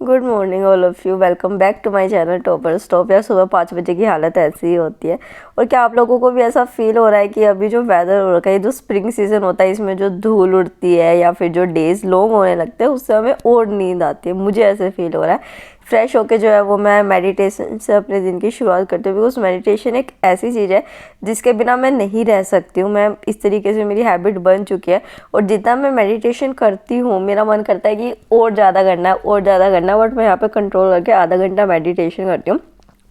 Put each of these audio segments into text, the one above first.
Good morning all of you, welcome back to my channel topper stop. यार सुबह 5 बजे की हालत ऐसी ही होती है। और क्या आप लोगों को भी ऐसा फील हो रहा है कि अभी जो वेदर हो रखा है, जो स्प्रिंग सीजन होता है, इसमें जो धूल उड़ती है या फिर जो डेज लॉन्ग होने लगते हैं उससे हमें और नींद आती है। मुझे ऐसे फील हो रहा है। फ्रेश होके जो है वो मैं मेडिटेशन से अपने दिन की शुरुआत करती हूँ, बिकॉज मेडिटेशन एक ऐसी चीज़ है जिसके बिना मैं नहीं रह सकती हूँ। मैं इस तरीके से मेरी हैबिट बन चुकी है और जितना मैं मेडिटेशन करती हूँ मेरा मन करता है कि और ज़्यादा करना है और ज़्यादा करना है, बट मैं यहाँ पे कंट्रोल करके आधा घंटा मेडिटेशन करती हूँ।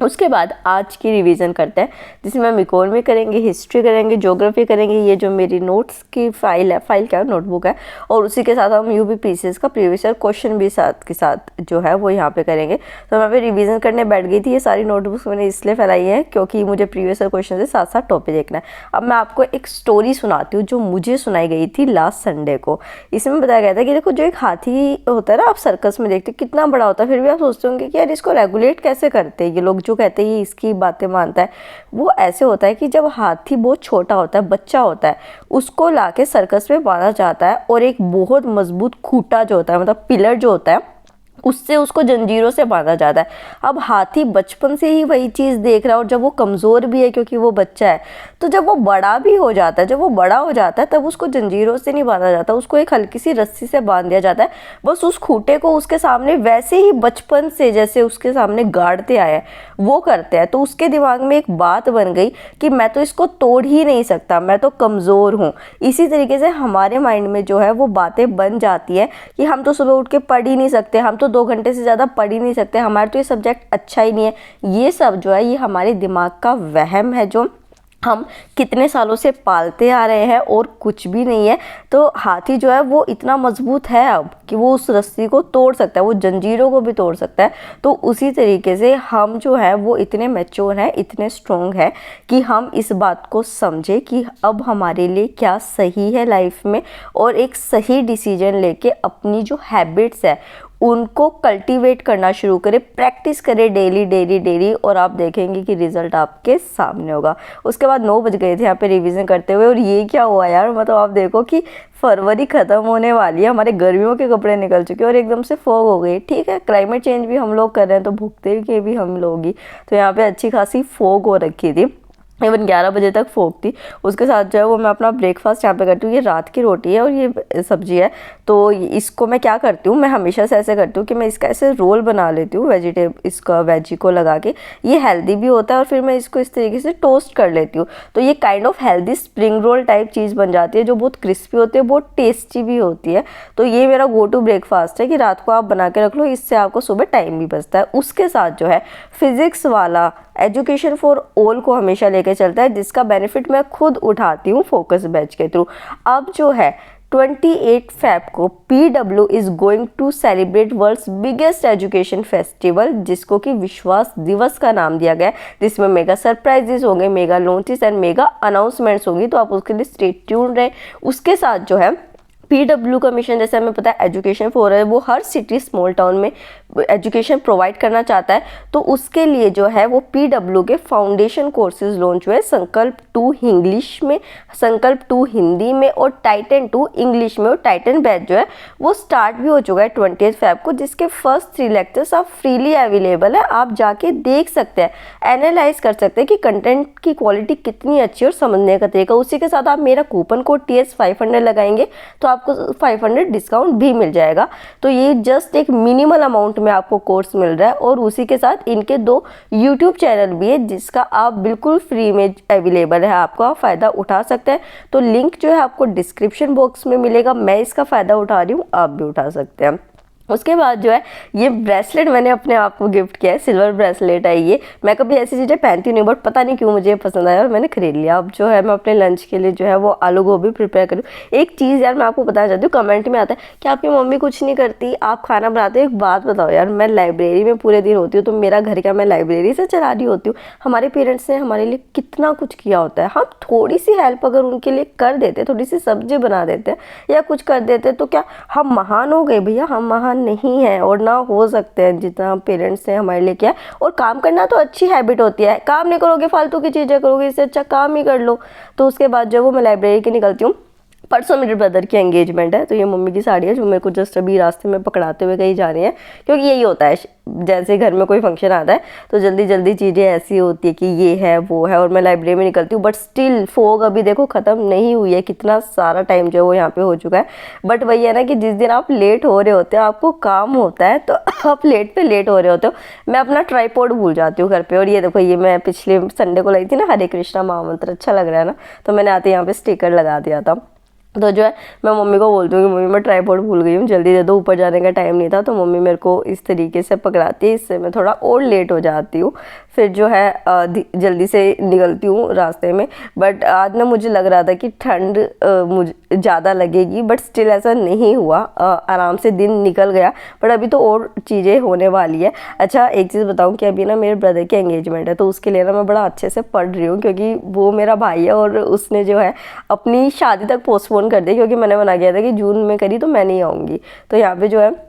उसके बाद आज की रिवीजन करते हैं, जिसमें हम इकोनॉमी करेंगे, हिस्ट्री करेंगे, ज्योग्राफी करेंगे। ये जो मेरी नोट्स की फाइल है, फाइल क्या नोटबुक है, और उसी के साथ हम यूपीपीसीएस का प्रीवियस ईयर क्वेश्चन भी साथ के साथ जो है वो यहाँ पे करेंगे। तो मैं पे रिवीजन करने बैठ गई थी। ये सारी नोटबुक्स मैंने इसलिए फैलाई है क्योंकि मुझे प्रीवियस ईयर क्वेश्चन से साथ साथ टॉपिक देखना है। अब मैं आपको एक स्टोरी सुनाती हूँ जो मुझे सुनाई गई थी लास्ट संडे को। इसमें बताया गया था कि देखो, जो एक हाथी होता है ना, आप सर्कस में देखते कितना बड़ा होता है, फिर भी आप सोचते होंगे कि यार इसको रेगुलेट कैसे करते हैं ये लोग, जो कहते हैं इसकी बातें मानता है। वो ऐसे होता है कि जब हाथी बहुत छोटा होता है, बच्चा होता है, उसको लाके सर्कस में बांधा जाता है और एक बहुत मजबूत खूंटा जो होता है, मतलब पिलर जो होता है, उससे उसको जंजीरों से बांधा जाता है। अब हाथी बचपन से ही वही चीज़ देख रहा है, और जब वो कमज़ोर भी है क्योंकि वो बच्चा है, तो जब वो बड़ा भी हो जाता है, जब वो बड़ा हो जाता है तब उसको जंजीरों से नहीं बांधा जाता, उसको एक हल्की सी रस्सी से बांध दिया जाता है। बस उस खूंटे को उसके सामने वैसे ही बचपन से जैसे उसके सामने गाड़ते आया है वो करते हैं। तो उसके दिमाग में एक बात बन गई कि मैं तो इसको तोड़ ही नहीं सकता, मैं तो कमज़ोर हूँ। इसी तरीके से हमारे माइंड में जो है वो बातें बन जाती है कि हम तो सुबह उठ के पढ़ ही नहीं सकते, हम तो 2 घंटे से ज़्यादा पढ़ ही नहीं सकते, हमारा तो ये सब्जेक्ट अच्छा ही नहीं है। ये सब जो है ये हमारे दिमाग का वहम है जो हम कितने सालों से पालते आ रहे हैं और कुछ भी नहीं है। तो हाथी जो है वो इतना मजबूत है अब कि वो उस रस्सी को तोड़ सकता है, वो जंजीरों को भी तोड़ सकता है। तो उसी तरीके से हम जो है वो इतने मैच्योर हैं, इतने स्ट्रॉन्ग हैं कि हम इस बात को समझे कि अब हमारे लिए क्या सही है लाइफ में, और एक सही डिसीजन लेके अपनी जो हैबिट्स है उनको कल्टीवेट करना शुरू करें, प्रैक्टिस करें डेली डेली डेली, और आप देखेंगे कि रिजल्ट आपके सामने होगा। उसके बाद 9 बज गए थे यहाँ पे रिवीजन करते हुए, और ये क्या हुआ यार, मतलब आप देखो कि फरवरी ख़त्म होने वाली है, हमारे गर्मियों के कपड़े निकल चुके हैं और एकदम से फॉग हो गई। ठीक है, क्लाइमेट चेंज भी हम लोग कर रहे हैं तो भुगते के भी हम लोग ही। तो यहाँ पे अच्छी खासी फॉग हो रखी थी, इवन 11 बजे तक फोक थी। उसके साथ जो है वो मैं अपना ब्रेकफास्ट यहाँ पे करती हूँ। ये रात की रोटी है और ये सब्जी है। तो इसको मैं क्या करती हूँ, मैं हमेशा से ऐसे करती हूँ कि मैं इसका ऐसे रोल बना लेती हूँ इसका वेजी को लगा के। ये हेल्दी भी होता है और फिर मैं इसको इस तरीके से टोस्ट कर लेती हूँ। तो ये kind of healthy spring roll type चीज़ बन जाती है जो बहुत क्रिस्पी होती है, बहुत टेस्टी भी होती है। तो ये मेरा गो टू ब्रेकफास्ट है कि रात को आप बना के रख लो, इससे आपको सुबह टाइम भी बचता है। उसके साथ जो है फिजिक्स वाला एजुकेशन फॉर ऑल को हमेशा लेके चलता है, जिसका बेनिफिट मैं खुद उठाती हूँ फोकस बैच के थ्रू। अब जो है 28 फेब को PW is going to celebrate world's biggest education festival, जिसको कि विश्वास दिवस का नाम दिया गया है, जिसमें मेगा सरप्राइजेस होंगे, mega launches and mega announcements होंगी। तो आप उसके लिए स्टे ट्यून्ड रहे। उसके साथ जो है PW का मिशन, जैसे हमें पता है एजुकेशन फॉर है, वो हर सिटी स्मॉल टाउन में एजुकेशन प्रोवाइड करना चाहता है। तो उसके लिए जो है वो PW के फाउंडेशन कोर्सेज लॉन्च हुए, संकल्प 2 इंग्लिश में, संकल्प 2 हिंदी में और टाइटन 2 इंग्लिश में। और टाइटन बैच जो है वो स्टार्ट भी हो चुका है 28 फेब को, जिसके फर्स्ट 3 लेक्चर्स आप फ्रीली अवेलेबल है। आप जाके देख सकते हैं, एनालाइज कर सकते हैं कि कंटेंट की क्वालिटी कितनी अच्छी और समझने का तरीका। उसी के साथ आप मेरा कूपन कोड TS500 लगाएंगे तो आपको 500 डिस्काउंट भी मिल जाएगा। तो ये जस्ट एक मिनिमल अमाउंट में आपको कोर्स मिल रहा है। और उसी के साथ इनके 2 यूट्यूब चैनल भी है जिसका आप बिल्कुल फ्री में अवेलेबल है, आपको आप फ़ायदा उठा सकते हैं। तो लिंक जो है आपको डिस्क्रिप्शन बॉक्स में मिलेगा। मैं इसका फ़ायदा उठा रही हूँ, आप भी उठा सकते हैं। उसके बाद जो है ये ब्रेसलेट मैंने अपने आप को गिफ्ट किया है, सिल्वर ब्रेसलेट है ये। मैं कभी ऐसी चीज़ें पहनती नहीं, बट पता नहीं क्यों मुझे पसंद आया और मैंने खरीद लिया। अब जो है मैं अपने लंच के लिए जो है वो आलू गोभी प्रिपेयर करूँ। एक चीज़ यार मैं आपको बताना चाहती हूँ, कमेंट में आता है कि आपकी मम्मी कुछ नहीं करती, आप खाना बनाते हो। एक बात बताओ यार, मैं लाइब्रेरी में पूरे दिन होती हूँ, तो मेरा घर का मैं लाइब्रेरी से चला रही होती हूँ। हमारे पेरेंट्स ने हमारे लिए कितना कुछ किया होता है, हम थोड़ी सी हेल्प अगर उनके लिए कर देते, थोड़ी सी सब्जी बना देते या कुछ कर देते, तो क्या हम महान हो गए? भैया हम महान नहीं हैं और ना हो सकते हैं जितना पेरेंट्स ने हमारे लिए किया। और काम करना तो अच्छी हैबिट होती है, काम नहीं करोगे फालतू की चीज़ें करोगे, इससे अच्छा काम ही कर लो। तो उसके बाद जब वो मैं लाइब्रेरी के निकलती हूँ, परसों मेरे ब्रदर की एंगेजमेंट है, तो ये मम्मी की साड़ी है जो मेरे को जस्ट अभी रास्ते में पकड़ाते हुए कहीं जा रही है, क्योंकि यही होता है जैसे घर में कोई फंक्शन आता है तो जल्दी जल्दी चीज़ें ऐसी होती है कि ये है वो है, और मैं लाइब्रेरी में निकलती हूँ, बट स्टिल फोग अभी देखो ख़त्म नहीं हुई है, कितना सारा टाइम जो है वो यहाँ पे हो चुका है। बट वही है ना कि जिस दिन आप लेट हो रहे होते हो, आपको काम होता है, तो आप लेट पे लेट हो रहे होते हो। मैं अपना ट्राईपॉड भूल जाती हूँ घर पे, और ये देखो ये मैं पिछले संडे को लाई थी ना हरे कृष्णा महामंत्र, अच्छा लग रहा है ना, तो मैंने आते यहाँ पे स्टिकर लगा दिया था। तो जो है मैं मम्मी को बोलती हूँ कि मम्मी मैं ट्राईपॉड भूल गई हूँ, जल्दी दे दो, ऊपर जाने का टाइम नहीं था। तो मम्मी मेरे को इस तरीके से पकड़ाती है, इससे मैं थोड़ा और लेट हो जाती हूँ, फिर जो है जल्दी से निकलती हूँ रास्ते में। बट आज ना मुझे लग रहा था कि ठंड मुझे ज़्यादा लगेगी, बट स्टिल ऐसा नहीं हुआ, आराम से दिन निकल गया। बट अभी तो और चीज़ें होने वाली है। अच्छा एक चीज़ बताऊँ कि अभी ना मेरे ब्रदर की एंगेजमेंट है, तो उसके लिए ना मैं बड़ा अच्छे से पढ़ रही हूँ, क्योंकि वो मेरा भाई है और उसने जो है अपनी शादी तक पोस्टपोन कर दी, क्योंकि मैंने मना किया था कि जून में करी तो मैं नहीं आऊँगी। तो यहाँ पे जो है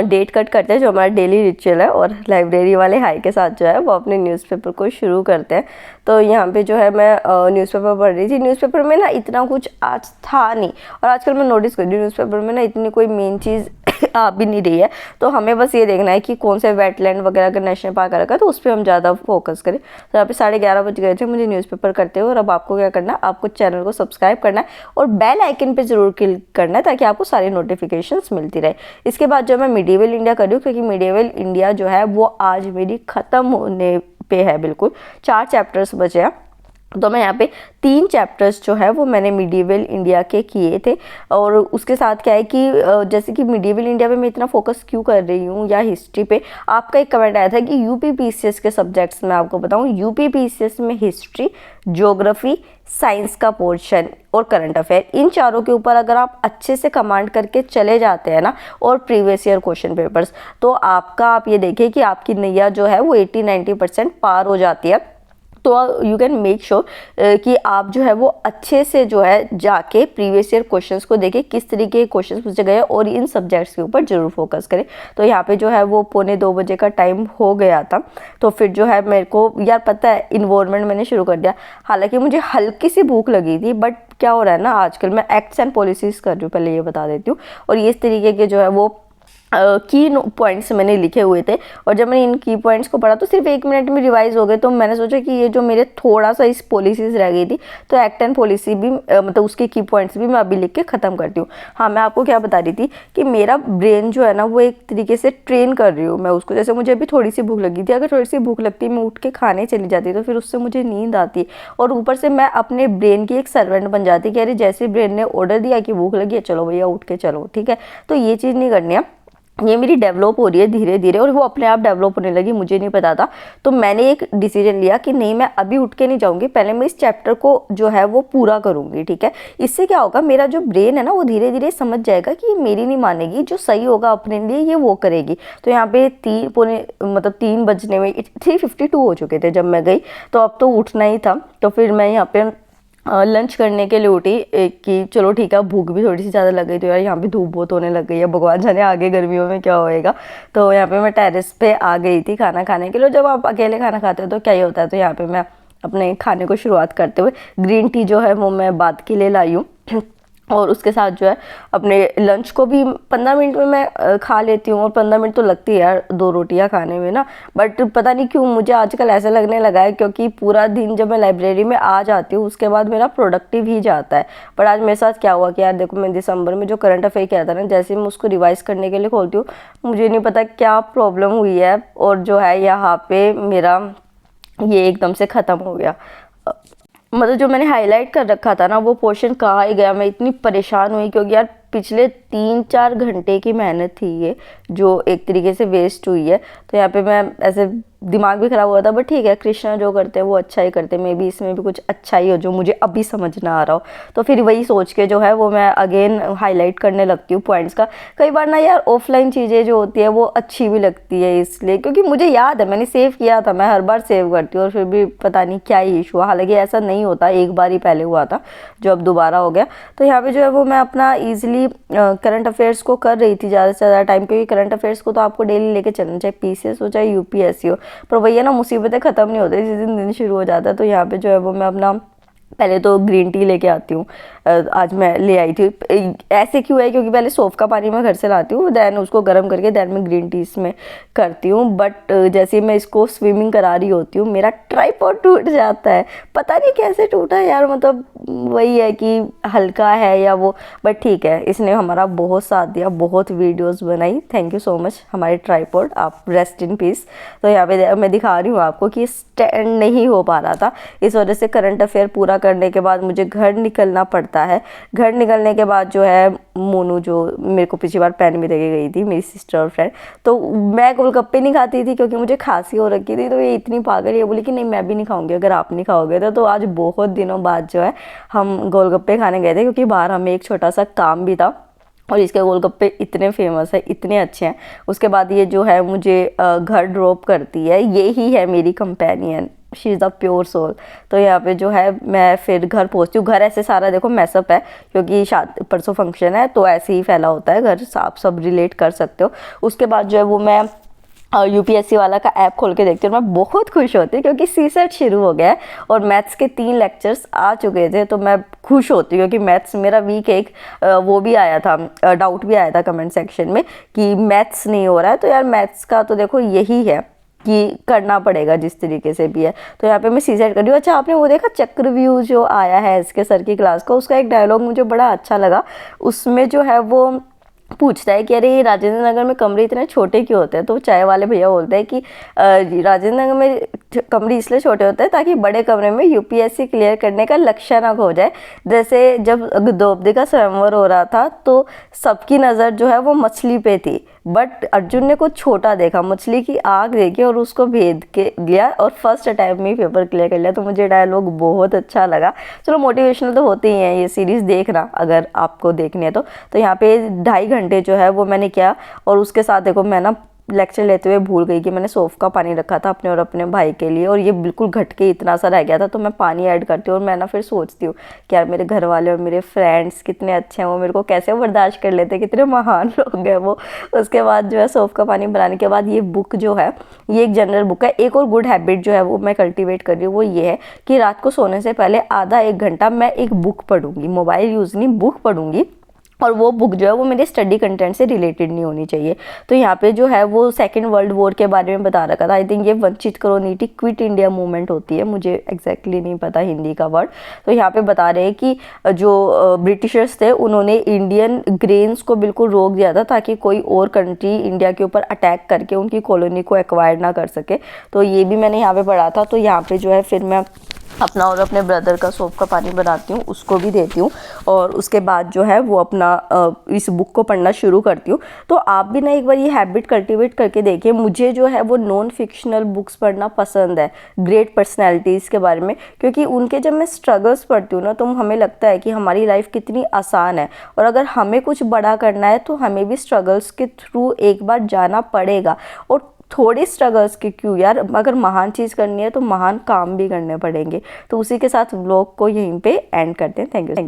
डेट कट करते हैं, जो हमारा डेली रिचुअल है, और लाइब्रेरी वाले हाई के साथ जो है वो अपने न्यूज़पेपर को शुरू करते हैं। तो यहाँ पे जो है मैं न्यूज़पेपर पढ़ रही थी। न्यूज़पेपर में ना इतना कुछ आज था नहीं, और आजकल मैं नोटिस कर रही हूँ न्यूज़पेपर में ना इतनी कोई मेन चीज़ आ भी नहीं रही है। तो हमें बस ये देखना है कि कौन से वेटलैंड वगैरह का नेशनल पार्क रखा है, तो उस पर हम ज़्यादा फोकस करें। तो यहाँ पे 11:30 बज गए थे मुझे न्यूज़पेपर करते हुए। और अब आपको क्या करना है, आपको चैनल को सब्सक्राइब करना है और बेल आइकन पे ज़रूर क्लिक करना है, ताकि आपको सारी नोटिफिकेशंस मिलती रहे। इसके बाद जो मैं मिडीवल इंडिया कर रही हूँ, क्योंकि मिडीवल इंडिया जो है वो आज मेरी ख़त्म होने पे है, बिल्कुल 4 चैप्टर्स बचे हैं। तो मैं यहाँ पे 3 चैप्टर्स जो है वो मैंने मिडीवल इंडिया के किए थे। और उसके साथ क्या है कि जैसे कि मिडीवल इंडिया पे मैं इतना फोकस क्यों कर रही हूँ या हिस्ट्री पे, आपका एक कमेंट आया था कि यूपीपीसीएस के सब्जेक्ट्स में आपको बताऊँ, यूपीपीसीएस में हिस्ट्री, ज्योग्राफी, साइंस का पोर्शन और करंट अफेयर, इन चारों के ऊपर अगर आप अच्छे से कमांड करके चले जाते हैं ना, और प्रीवियस ईयर क्वेश्चन पेपर्स, तो आप ये देखिए कि आपकी नैया जो है वो 80-90% पार हो जाती है। तो यू कैन मेक श्योर कि आप जो है वो अच्छे से जो है जाके प्रीवियस ईयर क्वेश्चंस को देखें, किस तरीके के क्वेश्चंस पूछे गए, और इन सब्जेक्ट्स के ऊपर जरूर फोकस करें। तो यहाँ पे जो है वो 1:45 बजे का टाइम हो गया था। तो फिर जो है मेरे को यार पता है इन्वॉल्वमेंट मैंने शुरू कर दिया। हालांकि मुझे हल्की सी भूख लगी थी, बट क्या हो रहा है ना आजकल मैं एक्ट्स एंड पॉलिसीज़ कर रही हूँ, पहले ये बता देती हूँ। और ये इस तरीके के जो है वो की पॉइंट्स मैंने लिखे हुए थे, और जब मैंने इन की पॉइंट्स को पढ़ा तो सिर्फ 1 मिनट में रिवाइज हो गए। तो मैंने सोचा कि ये जो मेरे थोड़ा सा इस पॉलिसीज़ रह गई थी, तो एक्ट एंड पॉलिसी भी मतलब उसके की पॉइंट्स भी मैं अभी लिख के ख़त्म करती हूँ। हाँ मैं आपको क्या बता रही थी कि मेरा ब्रेन जो है ना वो एक तरीके से ट्रेन कर रही हूँ मैं उसको। जैसे मुझे अभी थोड़ी सी भूख लगी थी, अगर थोड़ी सी भूख लगती मैं उठ के खाने चली जाती, तो फिर उससे मुझे नींद आती, और ऊपर से मैं अपने ब्रेन की एक सर्वेंट बन जाती कि अरे जैसे ब्रेन ने ऑर्डर दिया कि भूख लगी है, चलो भैया उठ के चलो, ठीक है। तो ये चीज़ नहीं करनी है। ये मेरी डेवलप हो रही है धीरे धीरे, और वो अपने आप डेवलप होने लगी, मुझे नहीं पता था। तो मैंने एक डिसीजन लिया कि नहीं मैं अभी उठ के नहीं जाऊंगी, पहले मैं इस चैप्टर को जो है वो पूरा करूंगी, ठीक है। इससे क्या होगा, मेरा जो ब्रेन है ना वो धीरे धीरे समझ जाएगा कि मेरी नहीं मानेगी, जो सही होगा अपने लिए ये वो करेगी। तो यहाँ पे 3 बजने में 3:52 हो चुके थे जब मैं गई, तो अब तो उठना ही था। तो फिर मैं यहाँ पे लंच करने के लिए उठी कि चलो ठीक है, भूख भी थोड़ी सी ज़्यादा लग गई, तो यार यहाँ पे धूप बहुत होने लग गई है, भगवान जाने आगे गर्मियों में क्या होएगा। तो यहाँ पे मैं टेरेस पे आ गई थी खाना खाने के लिए। जब आप अकेले खाना खाते हो तो क्या ही होता है, तो यहाँ पे मैं अपने खाने को शुरुआत करते हुए ग्रीन टी जो है वो मैं बाद के लिए लाई हूँ, और उसके साथ जो है अपने लंच को भी 15 मिनट में मैं खा लेती हूँ। और 15 मिनट तो लगती है यार 2 रोटियाँ खाने में ना, बट पता नहीं क्यों मुझे आजकल ऐसा लगने लगा है, क्योंकि पूरा दिन जब मैं लाइब्रेरी में आ जाती हूँ उसके बाद मेरा प्रोडक्टिव ही जाता है। पर आज मेरे साथ क्या हुआ कि यार देखो, मैं दिसंबर में जो करंट अफेयर किया था ना, जैसे मैं उसको रिवाइज करने के लिए खोलती हूँ, मुझे नहीं पता क्या प्रॉब्लम हुई है, और जो है यहाँ पे मेरा ये एकदम से ख़त्म हो गया। मतलब जो मैंने हाईलाइट कर रखा था ना वो पोर्शन कहाँ ही गया। मैं इतनी परेशान हुई, क्योंकि यार पिछले 3-4 घंटे की मेहनत थी ये जो एक तरीके से वेस्ट हुई है। तो यहाँ पे मैं ऐसे दिमाग भी ख़राब हुआ था, बट ठीक है, कृष्णा जो करते हैं वो अच्छा ही करते हैं, मे बी इसमें भी कुछ अच्छा ही हो जो मुझे अभी समझ ना आ रहा हो। तो फिर वही सोच के जो है वो मैं अगेन हाईलाइट करने लगती हूँ पॉइंट्स का। कई बार ना यार ऑफलाइन चीज़ें जो होती है वो अच्छी भी लगती है, इसलिए क्योंकि मुझे याद है मैंने सेव किया था, मैं हर बार सेव करती हूँ, और फिर भी पता नहीं क्या ही इशू हुआ। हालांकि ऐसा नहीं होता, एक बार ही पहले हुआ था जो अब दोबारा हो गया। तो यहाँ पे जो है वो मैं अपना ईजिली करंट अफेयर्स को कर रही थी ज़्यादा से ज़्यादा टाइम, क्योंकि करंट अफेयर्स को तो आपको डेली लेके चलना, चाहे पीसीएस हो चाहे यूपीएससी हो। पर वही है ना, मुसीबतें ख़त्म नहीं होती जिस दिन दिन शुरू हो जाता है। तो यहाँ पे जो है वो मैं अपना पहले तो ग्रीन टी लेके आती हूँ, आज मैं ले आई थी। ऐसे क्यों है, क्योंकि पहले सौंफ का पानी मैं घर से लाती हूँ, देन उसको गर्म करके देन मैं ग्रीन टी इसमें करती हूँ। बट जैसे मैं इसको स्विमिंग करा रही होती हूँ मेरा ट्राइपॉड टूट जाता है, पता नहीं कैसे टूटा यार, मतलब वही है कि हल्का है या वो, बट ठीक है, इसने हमारा बहुत साथ दिया, बहुत वीडियोस बनाई। थैंक यू सो मच हमारे ट्राइपॉड, आप रेस्ट इन पीस। तो यहाँ पे मैं दिखा रही हूँ आपको कि स्टैंड नहीं हो पा रहा था, इस वजह से करंट अफेयर पूरा करने के बाद मुझे घर निकलना पड़ता है। घर निकलने के बाद जो है मोनू, जो मेरे को पिछली बार पेन भी देके गई थी, मेरी सिस्टर और फ्रेंड, तो मैं गोलगप्पे नहीं खाती थी क्योंकि मुझे खांसी हो रखी थी। तो ये इतनी पागल, ये बोली कि नहीं मैं भी नहीं खाऊंगी अगर आप नहीं खाओगे तो आज बहुत दिनों बाद जो है हम गोलगप्पे खाने गए थे, क्योंकि बाहर हमें एक छोटा सा काम भी था और इसके गोलगप्पे इतने फेमस है, इतने अच्छे हैं। उसके बाद ये जो है मुझे घर ड्रॉप करती है, ये ही है मेरी companion, she is the pure soul. तो यहाँ पे जो है मैं फिर घर पहुँचती हूँ। घर ऐसे सारा देखो मैसअप है, क्योंकि शायद परसों फंक्शन है तो ऐसे ही फैला होता है घर, आप सब रिलेट कर सकते हो। उसके बाद जो है वो मैं यूपीएससी वाला का ऐप खोल के देखती हूँ, मैं बहुत खुश होती हूँ क्योंकि सीसेट शुरू हो गया है और मैथ्स के 3 लेक्चर्स आ चुके थे। तो मैं खुश होती हूँ क्योंकि मैथ्स मेरा वीक, एक वो भी आया था, डाउट भी आया था कमेंट सेक्शन में कि मैथ्स नहीं हो रहा है। तो यार मैथ्स का तो देखो यही है कि करना पड़ेगा जिस तरीके से भी है। तो यहाँ पे मैं सीसेट कर रही हूँ। अच्छा, आपने वो देखा चक्रव्यूह जो आया है इसके सर की क्लास का, उसका एक डायलॉग मुझे बड़ा अच्छा लगा। उसमें जो है वो पूछता है कि अरे ये राजेंद्र नगर में कमरे इतने छोटे क्यों होते हैं। तो चाय वाले भैया बोलते हैं कि राजेंद्र नगर में कमरे इसलिए छोटे होते हैं ताकि बड़े कमरे में यूपीएससी क्लियर करने का लक्ष्य ना खो जाए। जैसे जब द्रौपदी का स्वयंवर हो रहा था तो सबकी नज़र जो है वो मछली पे थी, बट अर्जुन ने कुछ छोटा देखा, मछली की आग देखी और उसको भेद के लिया और फर्स्ट अटैम्प्ट में पेपर क्लियर कर लिया। तो मुझे डायलॉग बहुत अच्छा लगा। चलो मोटिवेशनल तो होते ही हैं, ये सीरीज़ देखना अगर आपको देखनी है तो यहाँ पे 2.5 घंटे जो है वो मैंने किया। और उसके साथ देखो मैं ना लेक्चर लेते हुए भूल गई कि मैंने सौंफ का पानी रखा था अपने और अपने भाई के लिए, और ये बिल्कुल घट के इतना सा रह गया था। तो मैं पानी ऐड करती हूँ और मैं ना फिर सोचती हूँ कि यार मेरे घर वाले और मेरे फ्रेंड्स कितने अच्छे हैं, वो मेरे को कैसे बर्दाश्त कर लेते, कितने महान लोग हैं वो। उसके बाद जो है सौंफ का पानी बनाने के बाद ये बुक जो है ये एक जनरल बुक है। एक और गुड हैबिट जो है वो मैं कल्टिवेट कर रही हूँ, वो ये है कि रात को सोने से पहले आधा 1 घंटा मैं एक बुक पढ़ूंगी, मोबाइल यूज़ नहीं, बुक पढ़ूंगी। और वो बुक जो है वो मेरे स्टडी कंटेंट से रिलेटेड नहीं होनी चाहिए। तो यहाँ पे जो है वो 2nd वर्ल्ड वॉर के बारे में बता रखा था। आई थिंक ये वंचित करोनीटी क्विट इंडिया मूवमेंट होती है, मुझे एग्जैक्टली नहीं पता हिंदी का वर्ड। तो यहाँ पे बता रहे हैं कि जो ब्रिटिशर्स थे उन्होंने इंडियन ग्रेन्स को बिल्कुल रोक दिया था ताकि कोई और कंट्री इंडिया के ऊपर अटैक करके उनकी कॉलोनी को एक्वायर ना कर सके। तो ये भी मैंने यहाँ पे पढ़ा था। तो यहाँ पे जो है फिर मैं अपना और अपने ब्रदर का सौंफ का पानी बनाती हूँ, उसको भी देती हूँ और उसके बाद जो है वो अपना इस बुक को पढ़ना शुरू करती हूँ। तो आप भी ना एक बार ये हैबिट कल्टीवेट करके देखिए। मुझे जो है वो नॉन फिक्शनल बुक्स पढ़ना पसंद है, ग्रेट पर्सनैलिटीज़ के बारे में, क्योंकि उनके जब मैं स्ट्रगल्स पढ़ती हूँ ना तो हमें लगता है कि हमारी लाइफ कितनी आसान है, और अगर हमें कुछ बड़ा करना है तो हमें भी स्ट्रगल्स के थ्रू एक बार जाना पड़ेगा। और थोड़ी स्ट्रगल्स के क्यों यार, अगर महान चीज़ करनी है तो महान काम भी करने पड़ेंगे। तो उसी के साथ व्लॉग को यहीं पे एंड करते हैं। Thank you.